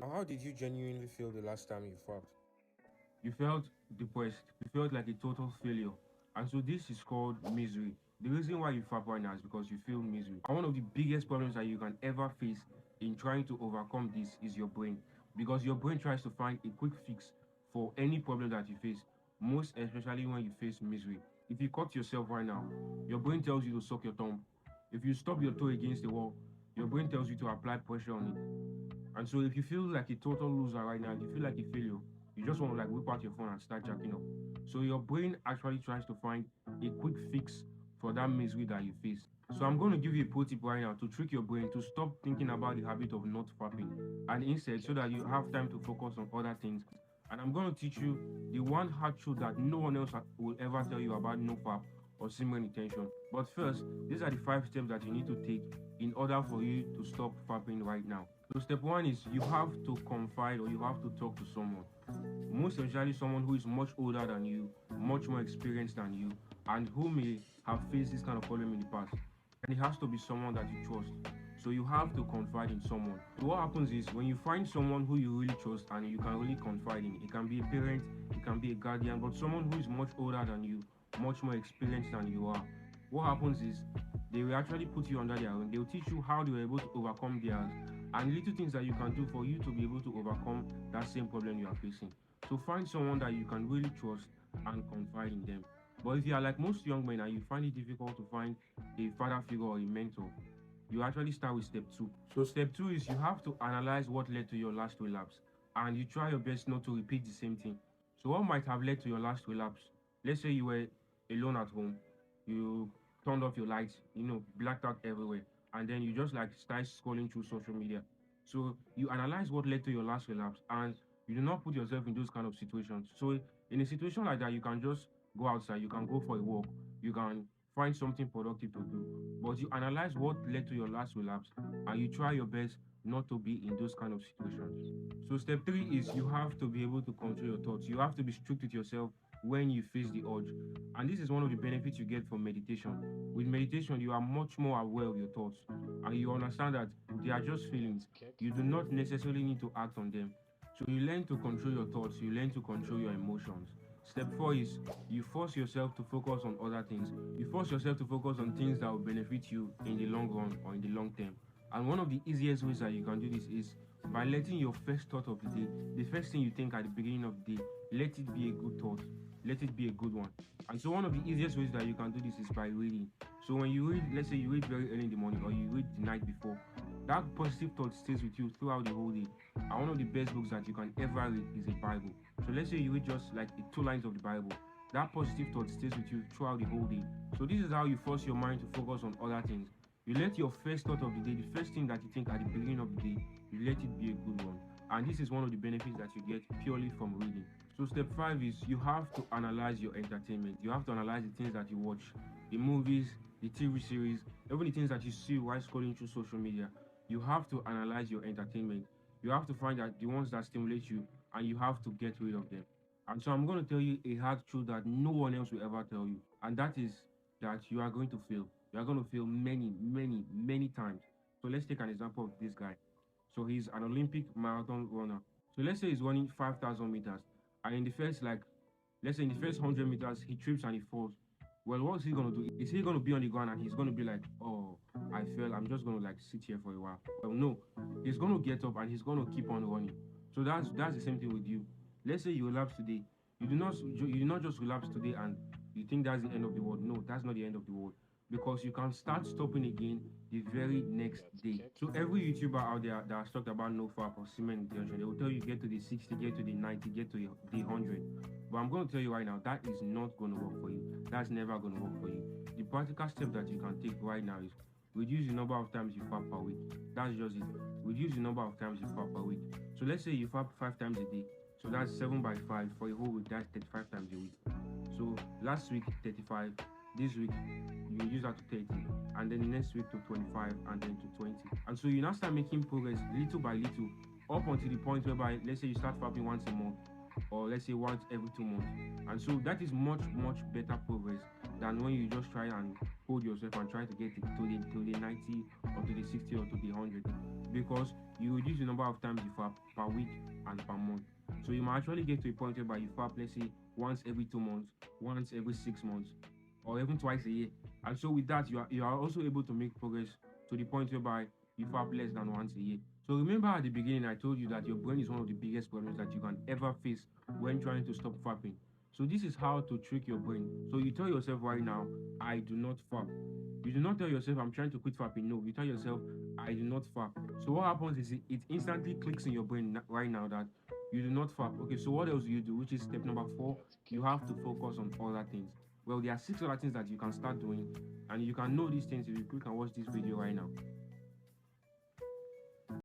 Now, how did you genuinely feel the last time you fapped? You felt depressed, you felt like a total failure. And so this is called misery. The reason why you fap right now is because you feel misery. And one of the biggest problems that you can ever face in trying to overcome this is your brain. Because your brain tries to find a quick fix for any problem that you face, most especially when you face misery. If you cut yourself right now, your brain tells you to suck your thumb. If you stub your toe against the wall, your brain tells you to apply pressure on it. And so if you feel like a total loser right now, if you feel like a failure, you just want to like whip out your phone and start jacking up. So your brain actually tries to find a quick fix for that misery that you face. So I'm going to give you a pro tip right now to trick your brain to stop thinking about the habit of not fapping and instead so that you have time to focus on other things. And I'm going to teach you the one hard truth that no one else will ever tell you about NoFap or semen retention. But first, these are the 5 steps that you need to take in order for you to stop fapping right now. So step 1 is you have to confide or you have to talk to someone. Most especially someone who is much older than you, much more experienced than you, and who may have faced this kind of problem in the past. And it has to be someone that you trust. So you have to confide in someone. So what happens is when you find someone who you really trust and you can really confide in, it can be a parent, it can be a guardian, but someone who is much older than you, much more experienced than you are. What happens is they will actually put you under their wing. They will teach you how they were able to overcome theirs and little things that you can do for you to be able to overcome that same problem you are facing. So find someone that you can really trust and confide in them. But if you are like most young men and you find it difficult to find a father figure or a mentor, you actually start with step 2. So step 2 is you have to analyze what led to your last relapse and you try your best not to repeat the same thing. So what might have led to your last relapse? Let's say you were alone at home, you turned off your lights, blacked out everywhere, and then you just like start scrolling through social media. So you analyze what led to your last relapse and you do not put yourself in those kind of situations. So in a situation like that, you can just go outside, you can go for a walk, you can find something productive to do. But you analyze what led to your last relapse and you try your best not to be in those kind of situations. So step 3 is you have to be able to control your thoughts. You have to be strict with yourself when you face the urge. And this is one of the benefits you get from meditation. With meditation, you are much more aware of your thoughts and you understand that they are just feelings. You do not necessarily need to act on them. So you learn to control your thoughts, you learn to control your emotions. Step 4 is you force yourself to focus on other things. You force yourself to focus on things that will benefit you in the long run or in the long term. And one of the easiest ways that you can do this is by letting your first thought of the day, the first thing you think at the beginning of the day, let it be a good thought. Let it be a good one. And so one of the easiest ways that you can do this is by reading. So when you read, let's say you read very early in the morning or you read the night before, that positive thought stays with you throughout the whole day. And one of the best books that you can ever read is a Bible. So let's say you read just like 2 lines of the Bible. That positive thought stays with you throughout the whole day. So this is how you force your mind to focus on other things. You let your first thought of the day, the first thing that you think at the beginning of the day, you let it be a good one. And this is one of the benefits that you get purely from reading. So step 5 is you have to analyze your entertainment. You have to analyze the things that you watch, the movies, the TV series, even the things that you see while scrolling through social media. You have to analyze your entertainment. You have to find out the ones that stimulate you and you have to get rid of them. And so I'm going to tell you a hard truth that no one else will ever tell you. And that is that you are going to fail. You are going to fail many, many, many times. So let's take an example of this guy. So he's an Olympic marathon runner. So let's say he's running 5,000 meters. And in the first, let's say in the first 100 meters, he trips and he falls. Well, what's he going to do? Is he going to be on the ground and he's going to be like, oh, I fell. I'm just going to like sit here for a while. Well, no. He's going to get up and he's going to keep on running. So that's the same thing with you. Let's say you relapse today. You do not just relapse today and you think that's the end of the world. No, that's not the end of the world because you can start stopping again the very next day. So every YouTuber out there that has talked about NoFap or semen retention, they will tell you get to the 60, get to the 90, get to the 100. But I'm going to tell you right now, that is not going to work for you. That's never going to work for you. The practical step that you can take right now is reduce the number of times you fap per week. That's just it. Reduce the number of times you fap per week. So let's say you fap 5 times a day. So that's 7 by 5 for a whole week. That's 35 times a week. So last week 35. This week you use that to 30, and then the next week to 25, and then to 20. And so you now start making progress little by little up until the point whereby let's say you start fapping once a month, or let's say once every 2 months. And so that is much better progress than when you just try and hold yourself and try to get it to the 90 or to the 60 or to the 100. because you reduce the number of times you fap per week and per month. So you might actually get to a point whereby you fap, let's say, once every 2 months, once every 6 months, or even twice a year. And so with that, you are also able to make progress to the point whereby you fap less than once a year. So remember at the beginning, I told you that your brain is one of the biggest problems that you can ever face when trying to stop fapping. So this is how to trick your brain. So you tell yourself right now, I do not fap. You do not tell yourself, I'm trying to quit fapping. No, you tell yourself, I do not fap. So what happens is it instantly clicks in your brain right now that you do not fap. Okay, so what else do you do? Which is step number 4. You have to focus on other things. Well, there are 6 other things that you can start doing, and you can know these things if you click and watch this video right now.